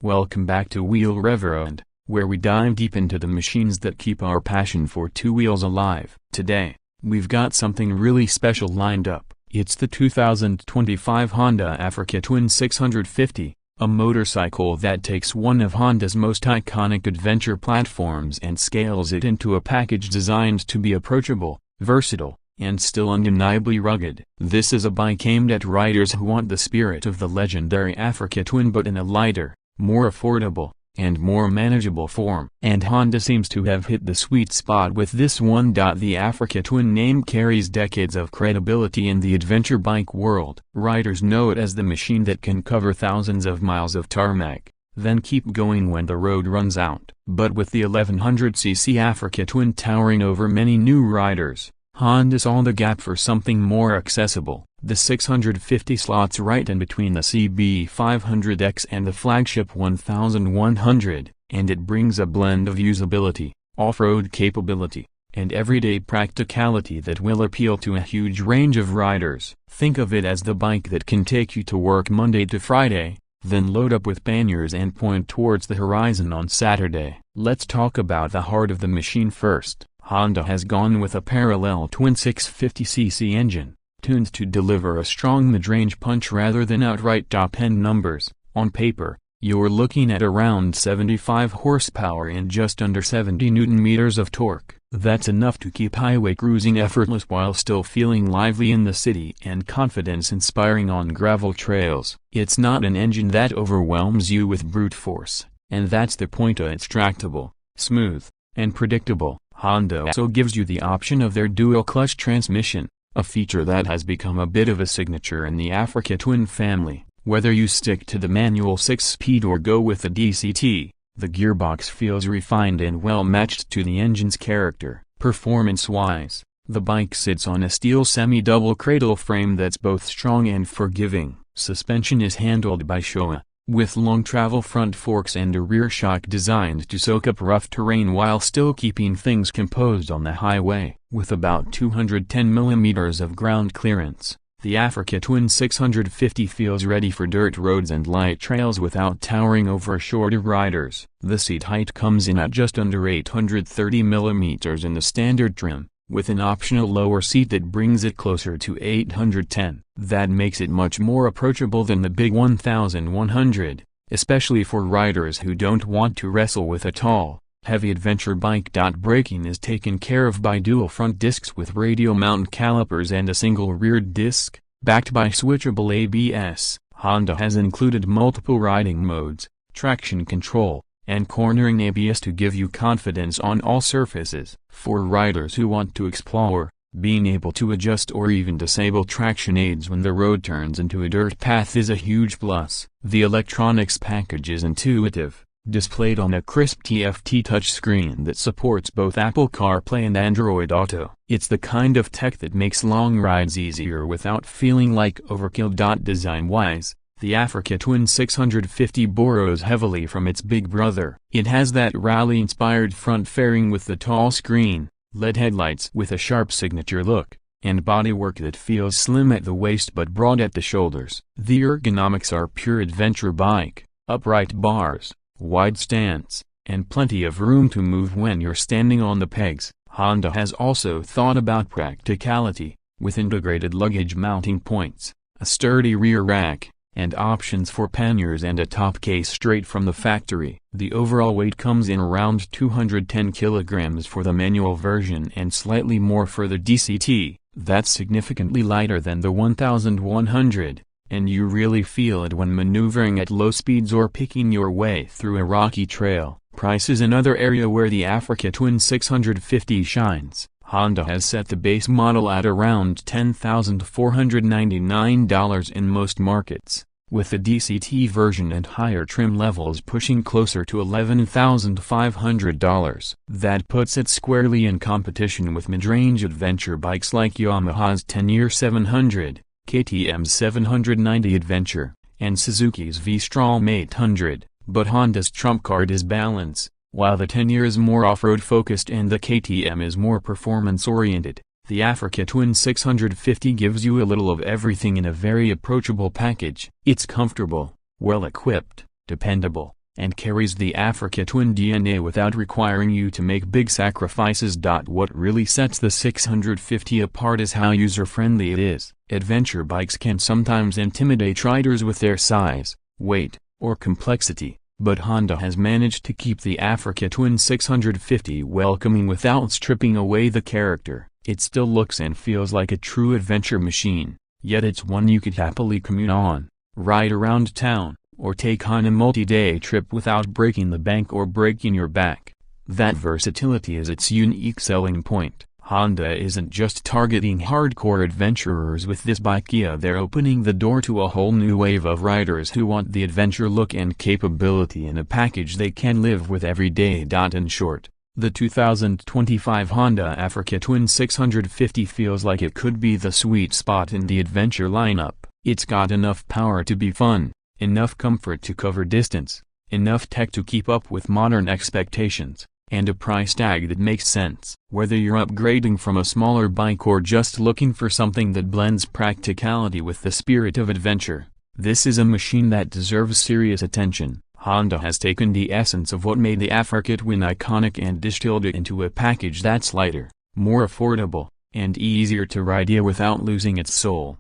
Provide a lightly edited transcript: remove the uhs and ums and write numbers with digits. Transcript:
Welcome back to Wheel Rev, where we dive deep into the machines that keep our passion for two wheels alive. Today, we've got something really special lined up. It's the 2025 Honda Africa Twin 650, a motorcycle that takes one of Honda's most iconic adventure platforms and scales it into a package designed to be approachable, versatile, and still undeniably rugged. This is a bike aimed at riders who want the spirit of the legendary Africa Twin but in a lighter, more affordable, and more manageable form. And Honda seems to have hit the sweet spot with this one. The Africa Twin name carries decades of credibility in the adventure bike world. Riders know it as the machine that can cover thousands of miles of tarmac, then keep going when the road runs out. But with the 1100cc Africa Twin towering over many new riders, Honda saw the gap for something more accessible. The 650 slots right in between the CB500X and the flagship 1100, and it brings a blend of usability, off-road capability, and everyday practicality that will appeal to a huge range of riders. Think of it as the bike that can take you to work Monday to Friday, then load up with panniers and point towards the horizon on Saturday. Let's talk about the heart of the machine first. Honda has gone with a parallel twin 650cc engine, tuned to deliver a strong mid-range punch rather than outright top-end numbers. On paper, you're looking at around 75 horsepower and just under 70 Nm of torque. That's enough to keep highway cruising effortless while still feeling lively in the city and confidence-inspiring on gravel trails. It's not an engine that overwhelms you with brute force, and that's the point. It's tractable, smooth, and predictable. Honda also gives you the option of their dual-clutch transmission, a feature that has become a bit of a signature in the Africa Twin family. Whether you stick to the manual 6-speed or go with the DCT, the gearbox feels refined and well-matched to the engine's character. Performance-wise, the bike sits on a steel semi-double cradle frame that's both strong and forgiving. Suspension is handled by Showa, with long travel front forks and a rear shock designed to soak up rough terrain while still keeping things composed on the highway. With about 210 mm of ground clearance, the Africa Twin 650 feels ready for dirt roads and light trails without towering over shorter riders. The seat height comes in at just under 830 mm in the standard trim, with an optional lower seat that brings it closer to 810. That makes it much more approachable than the big 1100, especially for riders who don't want to wrestle with a tall, heavy adventure bike. Braking is taken care of by dual front discs with radial mount calipers and a single rear disc, backed by switchable ABS. Honda has included multiple riding modes, traction control, and cornering ABS to give you confidence on all surfaces. For riders who want to explore, being able to adjust or even disable traction aids when the road turns into a dirt path is a huge plus. The electronics package is intuitive, displayed on a crisp TFT touchscreen that supports both Apple CarPlay and Android Auto. It's the kind of tech that makes long rides easier without feeling like overkill. Design-wise, the Africa Twin 650 borrows heavily from its big brother. It has that rally-inspired front fairing with the tall screen, LED headlights with a sharp signature look, and bodywork that feels slim at the waist but broad at the shoulders. The ergonomics are pure adventure bike: upright bars, wide stance, and plenty of room to move when you're standing on the pegs. Honda has also thought about practicality, with integrated luggage mounting points, a sturdy rear rack, and options for panniers and a top case straight from the factory. The overall weight comes in around 210 kilograms for the manual version and slightly more for the DCT. That's significantly lighter than the 1100, and you really feel it when maneuvering at low speeds or picking your way through a rocky trail. Price is another area where the Africa Twin 650 shines. Honda has set the base model at around $10,499 in most markets, with the DCT version and higher trim levels pushing closer to $11,500. That puts it squarely in competition with mid-range adventure bikes like Yamaha's 10-year 700, KTM's 790 Adventure, and Suzuki's V-Strom 800. But Honda's trump card is balance. While the 10-year is more off-road focused and the KTM is more performance-oriented, the Africa Twin 650 gives you a little of everything in a very approachable package. It's comfortable, well-equipped, dependable, and carries the Africa Twin DNA without requiring you to make big sacrifices. What really sets the 650 apart is how user-friendly it is. Adventure bikes can sometimes intimidate riders with their size, weight, or complexity, but Honda has managed to keep the Africa Twin 650 welcoming without stripping away the character. It still looks and feels like a true adventure machine, yet it's one you could happily commute on, ride around town, or take on a multi-day trip without breaking the bank or breaking your back. That versatility is its unique selling point. Honda isn't just targeting hardcore adventurers with this bike, they're opening the door to a whole new wave of riders who want the adventure look and capability in a package they can live with every day. In short, the 2025 Honda Africa Twin 650 feels like it could be the sweet spot in the adventure lineup. It's got enough power to be fun, enough comfort to cover distance, enough tech to keep up with modern expectations, and a price tag that makes sense. Whether you're upgrading from a smaller bike or just looking for something that blends practicality with the spirit of adventure, this is a machine that deserves serious attention. Honda has taken the essence of what made the Africa Twin iconic and distilled it into a package that's lighter, more affordable, and easier to ride without losing its soul.